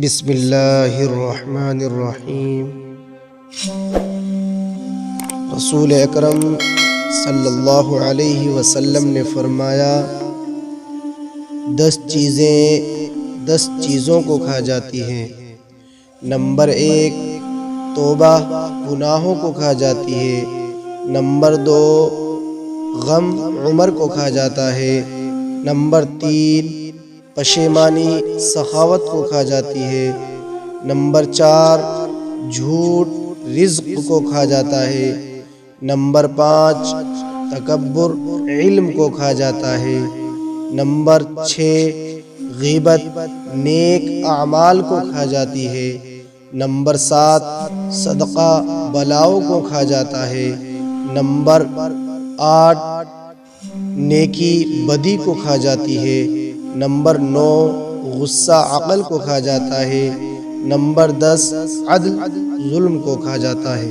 بسم اللہ الرحمن الرحیم۔ رسول اکرم صلی اللہ علیہ وسلم نے فرمایا 10 چیزوں کو کھا جاتی ہیں۔ نمبر 1 توبہ گناہوں کو کھا جاتی ہے۔ نمبر 2 غم عمر کو کھا جاتا ہے۔ نمبر 3 پشیمانی سخاوت کو کھا جاتی ہے۔ نمبر 4 جھوٹ رزق کو کھا جاتا ہے۔ نمبر 5 تکبر علم کو کھا جاتا ہے۔ نمبر 6 غیبت نیک اعمال کو کھا جاتی ہے۔ نمبر 7 صدقہ بلاؤں کو کھا جاتا ہے۔ نمبر 8 نیکی بدی کو کھا جاتی ہے۔ نمبر 9 غصہ عقل کو کھا جاتا ہے۔ نمبر 10 عدل ظلم کو کھا جاتا ہے۔